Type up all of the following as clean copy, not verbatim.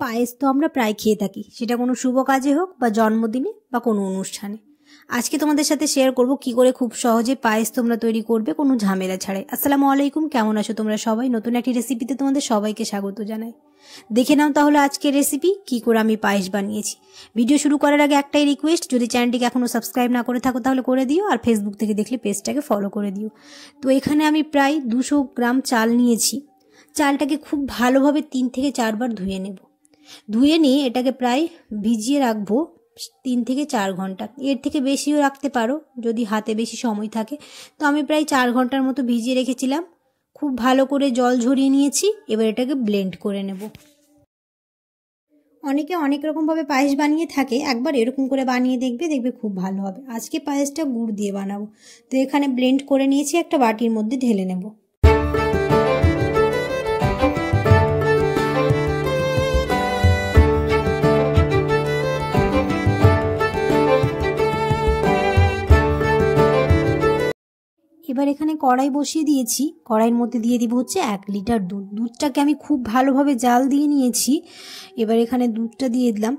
পায়েস তো আমরা প্রায় খেয়ে থাকি, সেটা কোনো শুভ কাজে হোক বা জন্মদিনে বা কোনো অনুষ্ঠানে। আজকে তোমাদের সাথে শেয়ার করব কি করে খুব সহজে পায়েস তোমরা তৈরি করবে কোনো ঝামেলা ছাড়াই। আসসালামু আলাইকুম, কেমন আছো তোমরা সবাই? নতুন একটি রেসিপিতে তোমাদের সবাইকে স্বাগত জানাই। দেখে নাও তাহলে আজকের রেসিপি কি করে আমি পায়েস বানিয়েছি। ভিডিও শুরু করার আগে একটাই রিকোয়েস্ট, যদি চ্যানেলটিকে এখনও সাবস্ক্রাইব না করে থাকো তাহলে করে দিও, আর ফেসবুক থেকে দেখলে পেজটাকে ফলো করে দিও। তো এখানে আমি প্রায় 200 গ্রাম চাল নিয়েছি। চালটাকে খুব ভালোভাবে 3 থেকে 4 বার ধুয়ে নেব। ধুয়ে নিয়ে এটাকে প্রায় ভিজিয়ে রাখবো 3 থেকে 4 ঘন্টা। এর থেকে বেশিও রাখতে পারো যদি হাতে বেশি সময় থাকে। তো আমি প্রায় 4 ঘন্টার মতো ভিজিয়ে রেখেছিলাম। খুব ভালো করে জল ঝরিয়ে নিয়েছি। এবার এটাকে ব্লেন্ড করে নেব। অনেকে অনেক রকমভাবে পায়েস বানিয়ে থাকে, একবার এরকম করে বানিয়ে দেখবে খুব ভালো হবে। আজকে পায়েসটা গুড় দিয়ে বানাবো। তো এখানে ব্লেন্ড করে নিয়েছি, একটা বাটির মধ্যে ঢেলে নেব। এবার এখানে কড়াই বসিয়ে দিয়েছি। কড়াইয়ের মধ্যে দিয়ে দিব হচ্ছে 1 লিটার দুধ। দুধটাকে আমি খুব ভালোভাবে জাল দিয়ে নিয়েছি। এবার এখানে দুধটা দিয়ে দিলাম।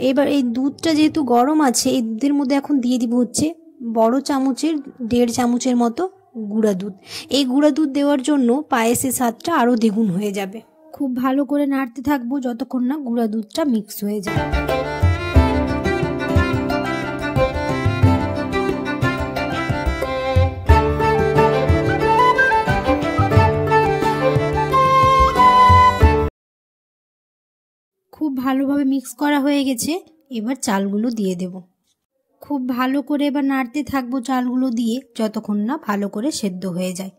এবার এই দুধটা যেহেতু গরম আছে, এই দুধের মধ্যে এখন দিয়ে দিব হচ্ছে বড় চামচের 1.5 চামচের মতো গুঁড়া দুধ। এই গুঁড়া দুধ দেওয়ার জন্য পায়েসের স্বাদটা আরও দ্বিগুণ হয়ে যাবে। খুব ভালো করে নাড়তে থাকবো যতক্ষণ না গুঁড়া দুধটা মিক্স হয়ে যায়। খুব ভালোভাবে মিক্স করা হয়ে গেছে। এবার চালগুলো দিয়ে দেব। খুব ভালো করে এবার নাড়তে থাকবো চালগুলো দিয়ে যতক্ষণ না ভালো করে সেদ্ধ হয়ে যায়।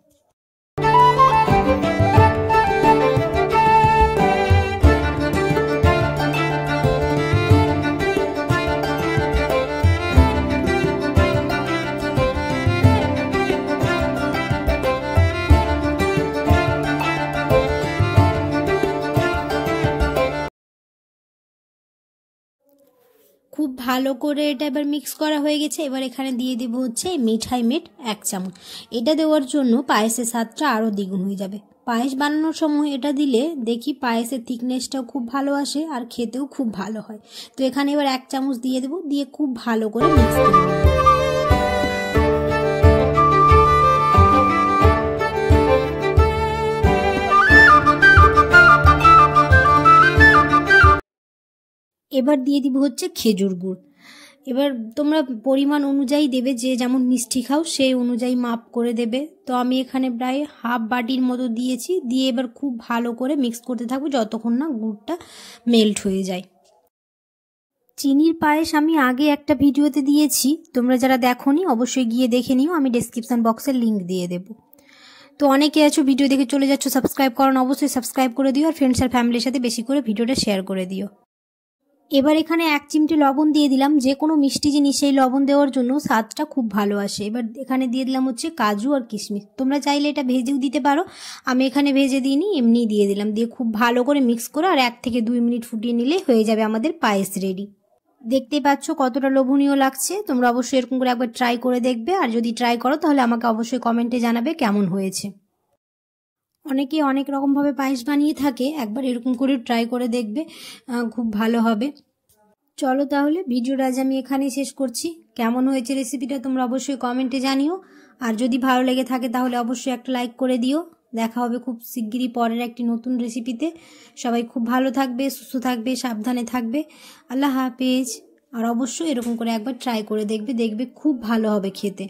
খুব ভালো করে এটা এবার মিক্স করা হয়ে গেছে। এবার এখানে দিয়ে দেবো হচ্ছে মিঠাই মেট 1 চামচ। এটা দেওয়ার জন্য পায়েসের স্বাদটা আরও দ্বিগুণ হয়ে যাবে। পায়েস বানানোর সময় এটা দিলে দেখি পায়েসের থিকনেসটাও খুব ভালো আসে আর খেতেও খুব ভালো হয়। তো এখানে এবার 1 চামচ দিয়ে দেবো, দিয়ে খুব ভালো করে মিক্স করে নেব। এবার দিয়ে দিব হচ্ছে খেজুর গুড়। এবার তোমরা পরিমাণ অনুযায়ী দেবে, যে যেমন মিষ্টি খাও সেই অনুযায়ী মাপ করে দেবে। তো আমি এখানে প্রায় হাফ বাটির মতো দিয়েছি। দিয়ে এবার খুব ভালো করে মিক্স করতে থাকবো যতক্ষণ না গুড়টা মেল্ট হয়ে যায়। চিনির পায়েস আমি আগে একটা ভিডিওতে দিয়েছি, তোমরা যারা দেখোনি অবশ্যই গিয়ে দেখে নিও, আমি ডেসক্রিপশন বক্সের লিঙ্ক দিয়ে দেবো। তো অনেকে আছো ভিডিও দেখে চলে যাচ্ছ, সাবস্ক্রাইব করো না, অবশ্যই সাবস্ক্রাইব করে দিও, আর ফ্রেন্ডস আর ফ্যামিলির সাথে বেশি করে ভিডিওটা শেয়ার করে দিও। এবার এখানে 1 চিমটি লবণ দিয়ে দিলাম। যে কোনো মিষ্টি জিনিস এই লবণ দেওয়ার জন্য স্বাদটা খুব ভালো আসে। এবার এখানে দিয়ে দিলাম হচ্ছে কাজু আর কিশমিশ। তোমরা চাইলে এটা ভেজেও দিতে পারো, আমি এখানে ভেজে দিইনি, এমনি দিয়ে দিলাম। দিয়ে খুব ভালো করে মিক্স করে আর 1 থেকে 2 মিনিট ফুটিয়ে নিলে হয়ে যাবে আমাদের পায়েস রেডি। দেখতেই পাচ্ছ কতটা লোভনীয় লাগছে। তোমরা অবশ্যই এরকম করে একবার ট্রাই করে দেখবে, আর যদি ট্রাই করো তাহলে আমাকে অবশ্যই কমেন্টে জানাবে কেমন হয়েছে। অনেকে অনেক রকমভাবে পায়েস বানিয়ে থাকে, একবার এরকম করে ট্রাই করে দেখবে, খুব ভালো হবে। চলো তাহলে ভিডিওটা আজ আমি এখানেই শেষ করছি। কেমন হয়েছে রেসিপিটা তোমরা অবশ্যই কমেন্টে জানিও, আর যদি ভালো লেগে থাকে তাহলে অবশ্যই একটা লাইক করে দিও। দেখা হবে খুব শিগগিরই পরের একটি নতুন রেসিপিতে। সবাই খুব ভালো থাকবে, সুস্থ থাকবে, সাবধানে থাকবে। আল্লাহ হাফেজ। আর অবশ্যই এরকম করে একবার ট্রাই করে দেখবে, খুব ভালো হবে খেতে।